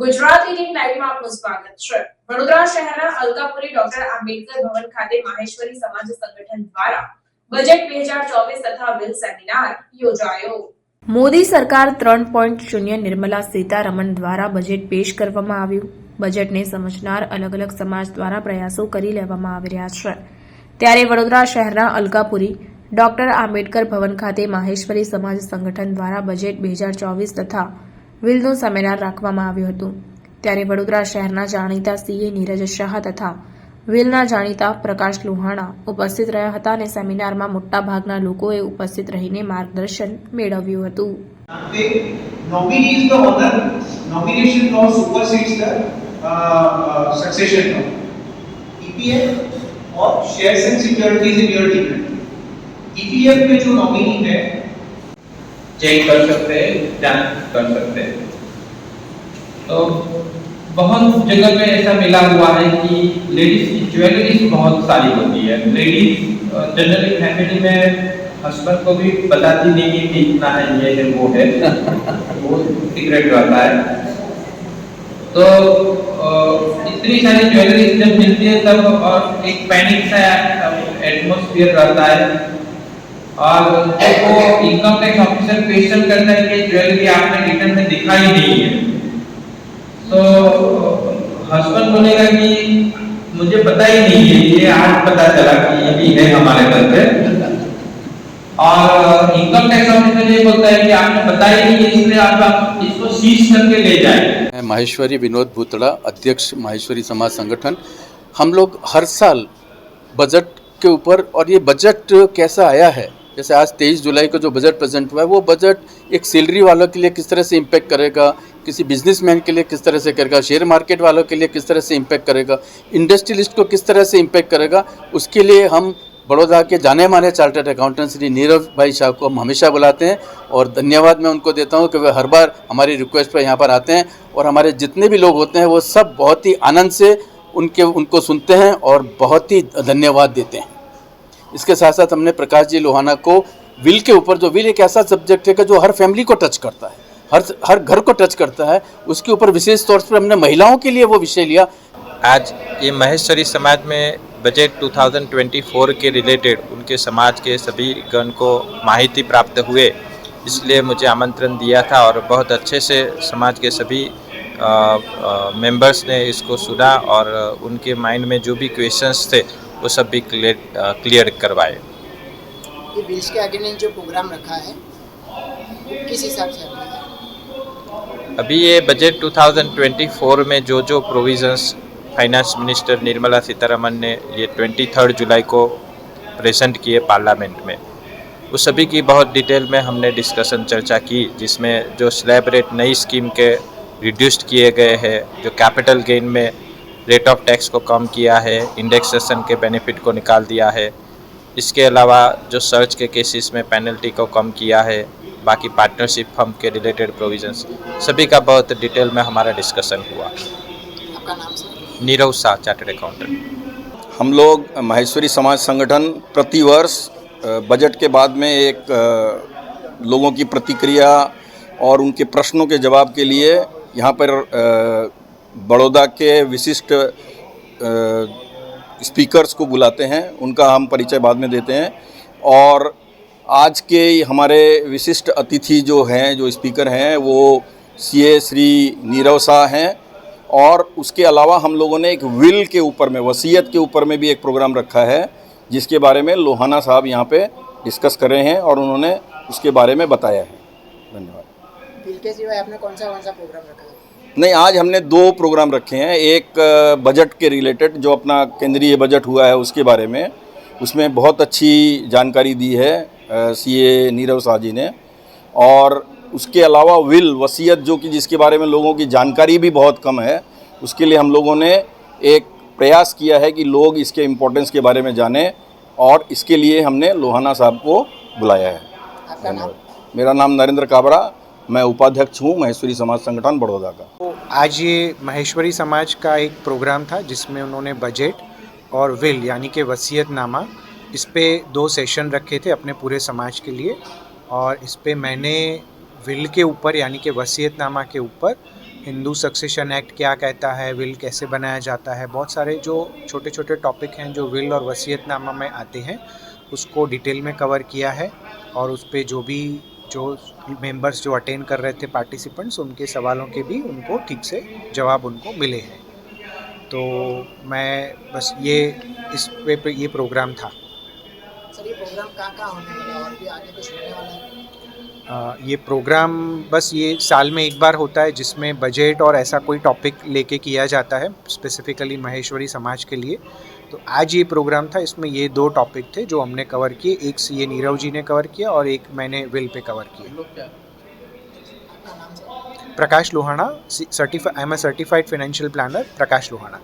Gujarati team લાઈવમાં આપનું સ્વાગત છે। વડોદરા શહેરના અલકાપુરી ડોક્ટર આંબેડકર ભવન ખાતે માહેશ્વરી સમાજ સંગઠન દ્વારા બજેટ 2024 તથા વિલ સેમિનાર યોજાયો। મોદી સરકાર 3.0 નિર્મલા સીતારમણ દ્વારા બજેટ પેશ કરવામાં આવ્યું। બજેટને સમજનાર અલગ અલગ સમાજ દ્વારા પ્રયાસો કરી લેવામાં આવી રહ્યા છે। ત્યારે વડોદરા શહેરના અલકાપુરી ડોક્ટર આંબેડકર ભવન ખાતે માહેશ્વરી સમાજ સંગઠન દ્વારા બજેટ 2024 તથા વિલનો સેમિનાર રાખવામાં આવ્યો હતો। ત્યારે વડોદરા શહેરના જાણીતા સીએ નીરજ શાહ તથા વિલના જાણીતા પ્રકાશ લોહાણા ઉપસ્થિત રહ્યા હતા અને સેમિનારમાં મોટા ભાગના લોકોએ ઉપસ્થિત રહીને માર્ગદર્શન મેળવ્યું હતું। Nominee is the owner. Nomination law supersedes the succession law. EPF और shares and securities in your team. EPF में जो nominee है चेक कर सकते हैं, जांच कर सकते हैं। तो बहुत जगह पे ऐसा मिला हुआ है कि लेडीज की ज्वेलरी बहुत सारी होती है। लेडीज जनरली फैमिली में हस्बैंड को भी बताती नहीं कि इतना है, ये है, वो है, वो सीक्रेट रहता है। तो इतनी सारी ज्वेलरी जब मिलती है तब और एक पैनिक सा एटमॉस्फेयर रहता है और वो इनकम टैक्स ऑफिसर क्वेश्चन करता है कि ज्वेलरी आपने रिटर्न में दिखाई नहीं है। तो हस्बैंड बोलेगा कि मुझे पता ही नहीं है, ये आज पता चला कि ये भी है हमारे घर पे। और इनकम टैक्स ऑफिसर ये बोलता है कि आपने बताया ही नहीं, इसलिए आप इसको सीज करके ले जाए। माहेश्वरी विनोद भूतड़ा, अध्यक्ष माहेश्वरी समाज संगठन। हम लोग हर साल बजट के ऊपर, और ये बजट कैसा आया है, जैसे आज 23 जुलाई को जो बजट प्रेजेंट हुआ है, वो बजट एक सैलरी वालों के लिए किस तरह से इम्पैक्ट करेगा, किसी बिजनेसमैन के लिए किस तरह से करेगा, शेयर मार्केट वालों के लिए किस तरह से इम्पैक्ट करेगा, इंडस्ट्रियलिस्ट को किस तरह से इम्पैक्ट करेगा, उसके लिए हम बड़ौदा के जाने माने चार्टर्ड अकाउंटेंट श्री नीरव भाई शाह को हम हमेशा बुलाते हैं और धन्यवाद मैं उनको देता हूं कि वे हर बार हमारी रिक्वेस्ट पर यहाँ पर आते हैं और हमारे जितने भी लोग होते हैं वो सब बहुत ही आनंद से उनको सुनते हैं और बहुत ही धन्यवाद देते हैं। इसके साथ साथ हमने प्रकाश जी लोहाना को विल के ऊपर, जो विल एक ऐसा सब्जेक्ट है कि जो हर फैमिली को टच करता है, हर घर को टच करता है, उसके ऊपर विशेष तौर पर हमने महिलाओं के लिए वो विषय लिया। आज ये महेश्वरी समाज में बजट 2024 के रिलेटेड उनके समाज के सभी गण को माहिती प्राप्त हुए, इसलिए मुझे आमंत्रण दिया था और बहुत अच्छे से समाज के सभी मेंबर्स ने इसको सुना और उनके माइंड में जो भी क्वेश्चंस थे वो सब भी क्लियर करवाए। ये बिल्स के आगे ने जो प्रोग्राम रखा है वो किस हिसाब से है? अभी ये बजट 2024 में जो जो provisions finance minister Nirmala Sitharaman ने ये 23 जुलाई को प्रेजेंट किए पार्लियामेंट में, उस सभी की बहुत डिटेल में हमने डिस्कशन चर्चा की, जिसमें जो स्लैब रेट नई स्कीम के रिड्यूस्ड किए गए हैं, जो कैपिटल गेन में रेट ऑफ टैक्स को कम किया है, इंडेक्सेशन के बेनिफिट को निकाल दिया है, इसके अलावा जो सर्च के केसेस में पेनल्टी को कम किया है, बाकी पार्टनरशिप फर्म के रिलेटेड प्रोविजंस, सभी का बहुत डिटेल में हमारा डिस्कशन हुआ। आपका नाम sir? Nirav Shah, chartered accountant. हम लोग माहेश्वरी समाज संगठन प्रतिवर्ष बजट के बाद में एक लोगों की प्रतिक्रिया और उनके प्रश्नों के जवाब के लिए यहाँ पर बड़ौदा के विशिष्ट स्पीकर्स को बुलाते हैं, उनका हम परिचय बाद में देते हैं। और आज के हमारे विशिष्ट अतिथि जो हैं, जो स्पीकर हैं, वो सीए श्री नीरव शाह हैं। और उसके अलावा हम लोगों ने एक विल के ऊपर में, वसीयत के ऊपर में भी एक प्रोग्राम रखा है, जिसके बारे में लोहाना साहब यहाँ पे डिस्कस कर रहे हैं और उन्होंने उसके बारे में बताया है। धन्यवाद। बिल के सिवाय आपने कौन सा प्रोग्राम रखा है? नहीं, आज हमने 2 प्रोग्राम रखे हैं। एक बजट के रिलेटेड, जो अपना केंद्रीय बजट हुआ है उसके बारे में, उसमें बहुत अच्छी जानकारी दी है सीए नीरव शाह जी ने। और उसके अलावा विल, वसीयत, जो कि जिसके बारे में लोगों की जानकारी भी बहुत कम है, उसके लिए हम लोगों ने एक प्रयास किया है कि लोग इसके इम्पोर्टेंस के बारे में जानें और इसके लिए हमने लोहाना साहब को बुलाया है। आपका नाम? मेरा नाम नरेंद्र काबरा, मैं उपाध्यक्ष हूँ महेश्वरी समाज संगठन बड़ौदा का। तो आज ये महेश्वरी समाज का एक प्रोग्राम था जिसमें उन्होंने बजट और विल यानी कि वसीयतनामा, इस पे 2 सेशन रखे थे अपने पूरे समाज के लिए। और इस पे मैंने विल के ऊपर यानी कि वसीयतनामा के ऊपर हिंदू सक्सेशन एक्ट क्या कहता है, विल कैसे बनाया जाता है, बहुत सारे जो छोटे छोटे टॉपिक हैं जो विल और वसीयतनामा में आते हैं उसको डिटेल में कवर किया है। और उस पे जो मेंबर्स जो अटेंड कर रहे थे पार्टिसिपेंट्स, उनके सवालों के भी उनको ठीक से जवाब उनको मिले हैं। तो मैं बस इस पे ये प्रोग्राम था। सर ये प्रोग्राम कहाँ होने वाला है और भी आगे कुछ होने वाला है? ये प्रोग्राम बस ये साल में एक बार होता है जिसमें बजट और ऐसा कोई टॉपिक लेके किया जाता है स्पेसिफिकली महेश्वरी समाज के लिए। तो आज ये प्रोग्राम था, इसमें ये 2 टॉपिक थे जो हमने कवर किए। एक सीए नीरव जी ने कवर किया और एक मैंने विल पे कवर किया। Prakash Lohana, I am a certified financial planner, Prakash Lohana.